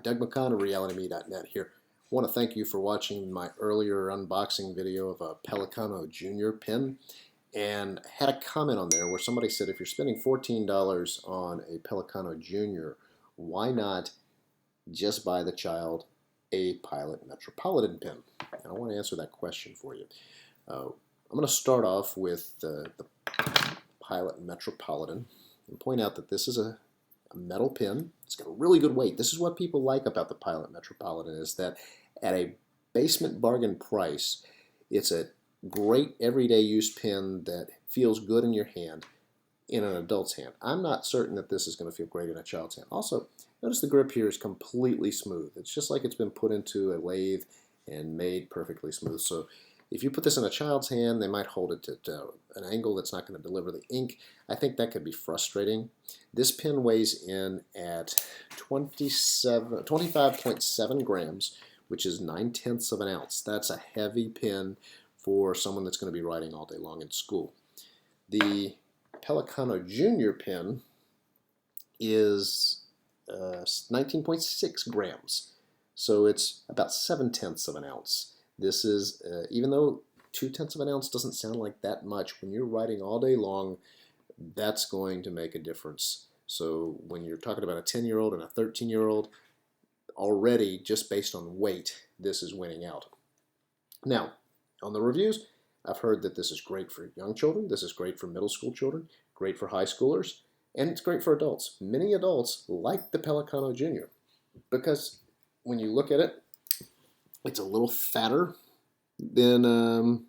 Doug McCon of RealityMe.net here. I want to thank you for watching my earlier unboxing video of a Pelikano Junior pen, and had a comment on there where somebody said if you're spending $14 on a Pelikano Junior, why not just buy the child a Pilot Metropolitan pen? And I want to answer that question for you. I'm going to start off with the Pilot Metropolitan and point out that this is a metal pen. It's got a really good weight. This is what people like about the Pilot Metropolitan, is that at a basement bargain price, it's a great everyday use pen that feels good in your hand, in an adult's hand. I'm not certain that this is going to feel great in a child's hand. Also, notice the grip here is completely smooth. It's just like it's been put into a lathe and made perfectly smooth. So if you put this in a child's hand, they might hold it to an angle that's not going to deliver the ink. I think that could be frustrating. This pen weighs in at 25.7 grams, which is 9/10 of an ounce. That's a heavy pen for someone that's going to be writing all day long in school. The Pelikano Junior pen is 19.6 grams, so it's about 7/10 of an ounce. This is, even though 2/10 of an ounce doesn't sound like that much, when you're writing all day long, that's going to make a difference. So when you're talking about a 10-year-old and a 13-year-old, already just based on weight, this is winning out. Now, on the reviews, I've heard that this is great for young children, this is great for middle school children, great for high schoolers, and it's great for adults. Many adults like the Pelikano Junior because when you look at it, it's a little fatter than the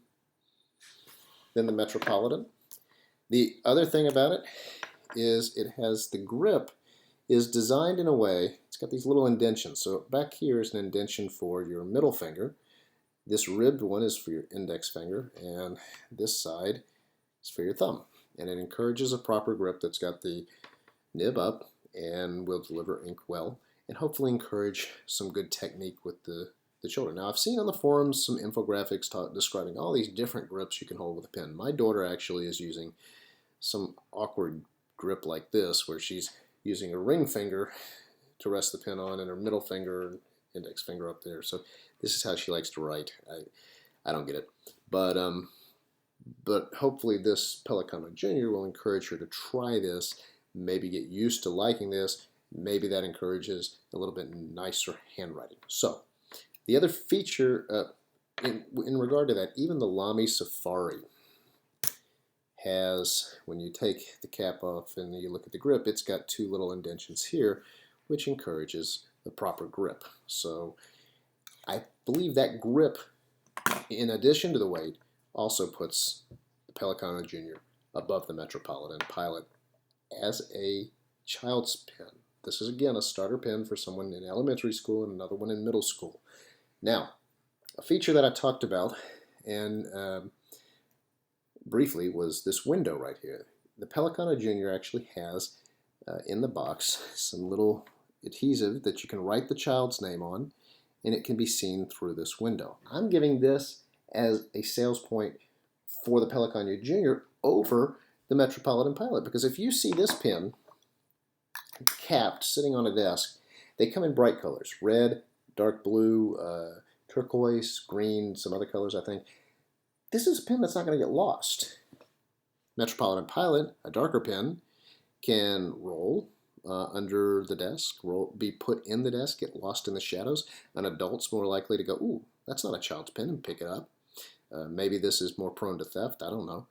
Metropolitan. The other thing about it is it has the grip is designed in a way, it's got these little indentions. So back here is an indention for your middle finger. This ribbed one is for your index finger, and this side is for your thumb. And it encourages a proper grip that's got the nib up and will deliver ink well, and hopefully encourage some good technique with the children. Now, I've seen on the forums some infographics describing all these different grips you can hold with a pen. My daughter actually is using some awkward grip like this, where she's using a ring finger to rest the pen on and her middle finger and index finger up there. So this is how she likes to write. I don't get it. But hopefully this Pelikano Junior will encourage her to try this, maybe get used to liking this. Maybe that encourages a little bit nicer handwriting. So the other feature in regard to that, even the Lamy Safari has, when you take the cap off and you look at the grip, it's got two little indentions here, which encourages the proper grip. So I believe that grip, in addition to the weight, also puts the Pelikano Junior above the Metropolitan Pilot as a child's pen. This is, again, a starter pen for someone in elementary school and another one in middle school. Now, a feature that I talked about and briefly was this window right here. The Pelikano Junior actually has in the box some little adhesive that you can write the child's name on, and it can be seen through this window. I'm giving this as a sales point for the Pelikano Junior over the Metropolitan Pilot, because if you see this pen capped sitting on a desk, they come in bright colors: red, dark blue, turquoise, green, some other colors, I think. This is a pen that's not going to get lost. Metropolitan Pilot, a darker pen, can roll under the desk, be put in the desk, get lost in the shadows. An adult's more likely to go, ooh, that's not a child's pen, and pick it up. Maybe this is more prone to theft, I don't know.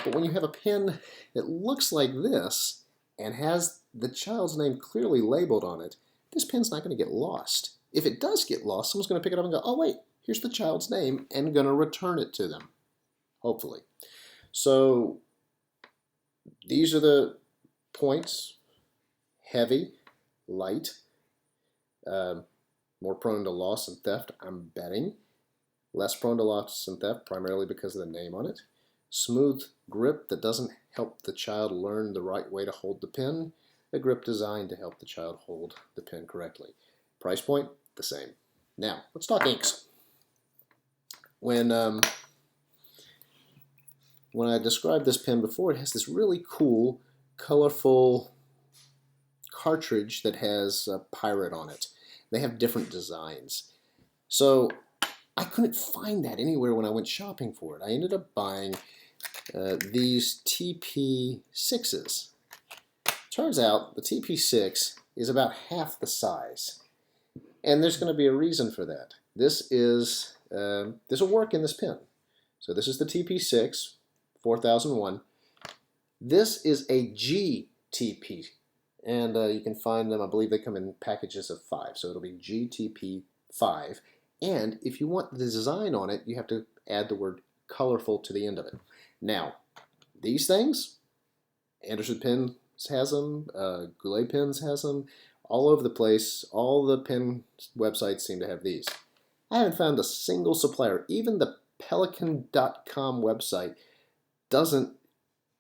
But when you have a pen that looks like this and has the child's name clearly labeled on it, this pen's not going to get lost. If it does get lost, someone's going to pick it up and go, oh wait, here's the child's name, and going to return it to them, hopefully. So these are the points: heavy, light, more prone to loss and theft, I'm betting. Less prone to loss and theft, primarily because of the name on it. Smooth grip that doesn't help the child learn the right way to hold the pen. A grip designed to help the child hold the pen correctly. Price point, the same. Now, let's talk inks. When I described this pen before, it has this really cool, colorful cartridge that has a pirate on it. They have different designs. So I couldn't find that anywhere when I went shopping for it. I ended up buying these TP6s. Turns out the TP6 is about half the size. And there's going to be a reason for that. This will work in this pen. So this is the TP6 4001. This is a GTP, and you can find them, I believe they come in packages of 5, so it'll be GTP5. And if you want the design on it, you have to add the word colorful to the end of it. Now, these things, Anderson Pens has them, Goulet Pens has them, all over the place. All the pen websites seem to have these. I haven't found a single supplier. Even the Pelican.com website doesn't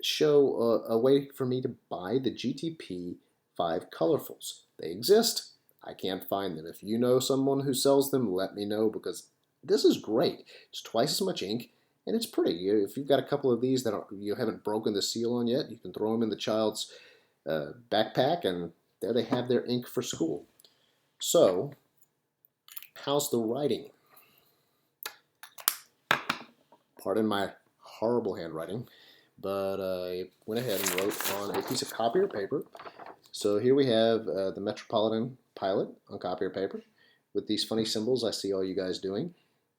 show a way for me to buy the GTP 5 colorfuls. They exist. I can't find them. If you know someone who sells them, let me know, because this is great. It's twice as much ink, and it's pretty. If you've got a couple of these that you haven't broken the seal on yet, you can throw them in the child's backpack, and there they have their ink for school. So, how's the writing? Pardon my horrible handwriting, but I went ahead and wrote on a piece of copier paper. So here we have the Metropolitan Pilot on copier paper with these funny symbols I see all you guys doing,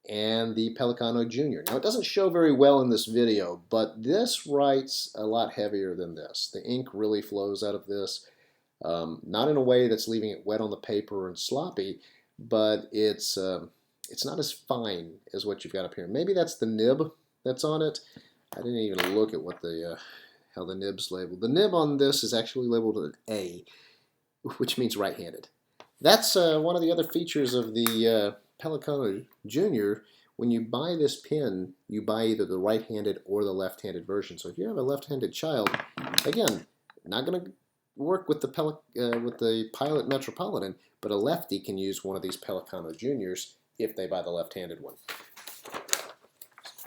and the Pelikano Junior. Now it doesn't show very well in this video, but this writes a lot heavier than this. The ink really flows out of this, not in a way that's leaving it wet on the paper and sloppy, but it's not as fine as what you've got up here. Maybe that's the nib that's on it. I didn't even look at what the how the nib's labeled. The nib on this is actually labeled an A, which means right-handed. That's one of the other features of the Pelikano Junior. When you buy this pen, you buy either the right-handed or the left-handed version. So if you have a left-handed child, again, not going to work with the Pilot Metropolitan, but a lefty can use one of these Pelikano Juniors if they buy the left-handed one.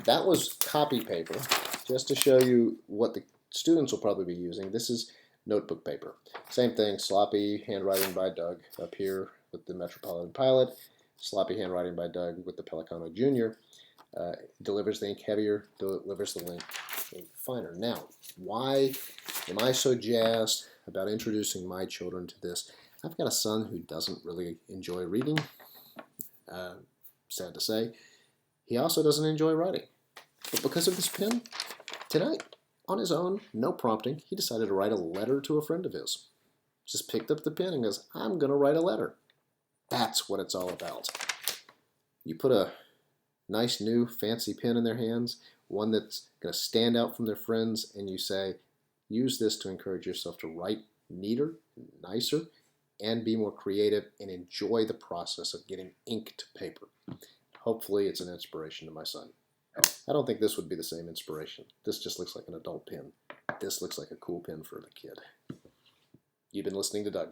That was copy paper, just to show you what the students will probably be using. This is notebook paper. Same thing, sloppy handwriting by Doug up here with the Metropolitan Pilot, sloppy handwriting by Doug with the Pelikano Junior. Delivers the ink heavier, delivers the ink finer. Now, why am I so jazzed about introducing my children to this? I've got a son who doesn't really enjoy reading, sad to say. He also doesn't enjoy writing. But because of this pen, tonight, on his own, no prompting, he decided to write a letter to a friend of his. Just picked up the pen and goes, I'm going to write a letter. That's what it's all about. You put a nice new fancy pen in their hands, one that's going to stand out from their friends, and you say, use this to encourage yourself to write neater, nicer, and be more creative and enjoy the process of getting ink to paper. Hopefully it's an inspiration to my son. I don't think this would be the same inspiration. This just looks like an adult pen. This looks like a cool pen for the kid. You've been listening to Doug.